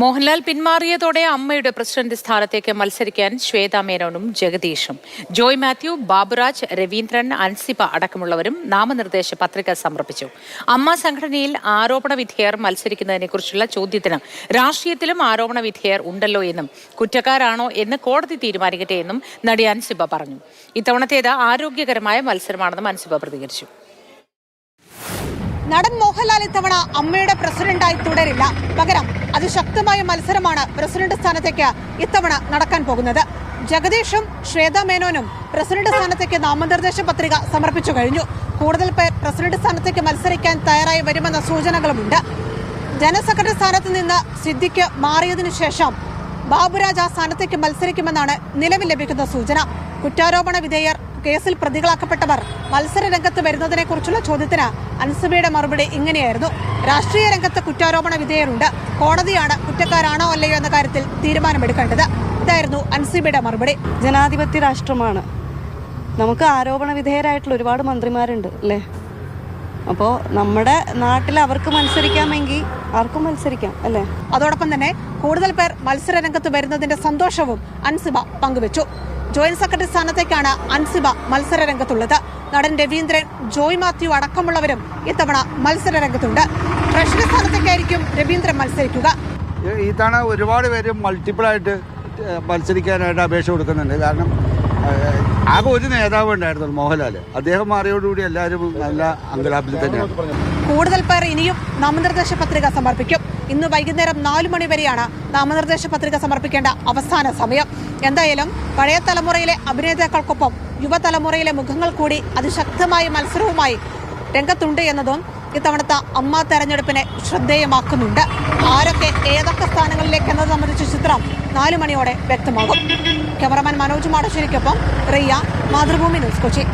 മോഹൻലാൽ പിന്മാറിയതോടെ അമ്മയുടെ പ്രസിഡന്റ് സ്ഥാനത്തേക്ക് മത്സരിക്കാൻ ശ്വേതാ മേനോനും ജഗദീഷും, ജോയ് മാത്യു, ബാബുരാജ്, രവീന്ദ്രൻ, അൻസിബ അടക്കമുള്ളവരും നാമനിർദ്ദേശ പത്രിക സമർപ്പിച്ചു. അമ്മ സംഘടനയിൽ ആരോപണ വിധേയർ മത്സരിക്കുന്നതിനെക്കുറിച്ചുള്ള ചോദ്യത്തിന് രാഷ്ട്രീയത്തിലും ആരോപണ വിധേയർ ഉണ്ടല്ലോ എന്നും കുറ്റക്കാരാണോ എന്ന് കോടതി തീരുമാനിക്കട്ടെ എന്നും നടി അൻസിബ പറഞ്ഞു. ഇത്തവണത്തേത് ആരോഗ്യകരമായ മത്സരമാണെന്നും അൻസിബ പ്രതികരിച്ചു. നടൻ മോഹൻലാൽ ഇത്തവണ അമ്മയുടെ പ്രസിഡന്റായി തുടരില്ല. പകരം അതിശക്തമായ മത്സരമാണ് പ്രസിഡന്റ് സ്ഥാനത്തേക്ക് ഇത്തവണ നടക്കാൻ പോകുന്നത്. ജഗദീഷും ശ്വേതാ മേനോനും പ്രസിഡന്റ് സ്ഥാനത്തേക്ക് നാമനിർദ്ദേശ പത്രിക സമർപ്പിച്ചു കഴിഞ്ഞു. കൂടുതൽ പേർ പ്രസിഡന്റ് സ്ഥാനത്തേക്ക് മത്സരിക്കാൻ തയ്യാറായി വരുമെന്ന സൂചനകളുമുണ്ട്. ജനറൽ സെക്രട്ടറി സ്ഥാനത്ത് നിന്ന് സിദ്ദിഖ് മാറിയതിനു ശേഷം ബാബുരാജ് ആ സ്ഥാനത്തേക്ക് മത്സരിക്കുമെന്നാണ് നിലവിൽ ലഭിക്കുന്ന സൂചന. കുറ്റാരോപണ വിധേയർ, കേസിൽ പ്രതികളാക്കപ്പെട്ടവർ മത്സര രംഗത്ത് വരുന്നതിനെ കുറിച്ചുള്ള ചോദ്യത്തിന് അൻസിബയുടെ മറുപടി ഇങ്ങനെയായിരുന്നു: രാഷ്ട്രീയ രംഗത്ത് കുറ്റാരോപണ വിധേയരുണ്ട്, കോടതിയാണ് കുറ്റക്കാരാണോ അല്ലയോ എന്ന കാര്യത്തിൽ തീരുമാനമെടുക്കേണ്ടത്. ഇതായിരുന്നു അൻസിബയുടെ മറുപടി. ജനാധിപത്യ രാഷ്ട്രമാണ്, നമുക്ക് ആരോപണ വിധേയരായിട്ടുള്ള ഒരുപാട് മന്ത്രിമാരുണ്ട് അല്ലേ. അപ്പോൾ നമ്മുടെ നാട്ടിൽ അവർക്ക് മത്സരിക്കാമെങ്കിൽ ആർക്കും മത്സരിക്കാം അല്ലേ. അതോടൊപ്പം തന്നെ കൂടുതൽ പേർ മത്സര രംഗത്ത് വരുന്നതിന്റെ സന്തോഷവും അൻസിബ പങ്കുവച്ചു. ജോയിന്റ് സെക്രട്ടറി സ്ഥാനത്തേക്കാണ് അൻസിബ മത്സര രംഗത്തുള്ളത്. നടൻ രവീന്ദ്രൻ, ജോയ് മാത്യു അടക്കമുള്ളവരും ഇത്തവണ മത്സര രംഗത്തുണ്ട്. ട്രഷറി സ്ഥാനത്തേക്കായിരിക്കും രവീന്ദ്രൻ മത്സരിക്കുക. ഇത്തവണ ഒരുപാട് പേര് മൾട്ടിപ്പിളായിട്ട് മത്സരിക്കാനായിട്ട് അപേക്ഷ കൊടുക്കുന്നുണ്ട്. കാരണം ആകെ ഒരു നേതാവ് ഉണ്ടായിരുന്നു, മോഹൻലാൽ. അദ്ദേഹം മാറിയോടുകൂടി എല്ലാവരും നല്ല അങ്കലാപ്പിൽ തന്നെയാണ്. കൂടുതൽ പേർ ഇനിയും നാമനിർദ്ദേശ പത്രിക സമർപ്പിക്കും. ഇന്ന് വൈകുന്നേരം 4 മണി വരെയാണ് നാമനിർദ്ദേശ പത്രിക സമർപ്പിക്കേണ്ട അവസാന സമയം. എന്തായാലും പഴയ തലമുറയിലെ അഭിനേതാക്കൾക്കൊപ്പം യുവതലമുറയിലെ മുഖങ്ങൾ കൂടി അതിശക്തമായ മത്സരവുമായി രംഗത്തുണ്ട് എന്നതും ഇത്തവണത്തെ അമ്മ തെരഞ്ഞെടുപ്പിനെ ശ്രദ്ധേയമാക്കുന്നുണ്ട്. ആരൊക്കെ ഏതൊക്കെ സ്ഥാനങ്ങളിലേക്ക് എന്നത് സംബന്ധിച്ച ചിത്രം 4 മണിയോടെ വ്യക്തമാകും. ക്യാമറമാൻ മനോജ് മാടശ്ശേരിക്കൊപ്പം റിയ, മാതൃഭൂമി ന്യൂസ്, കൊച്ചി.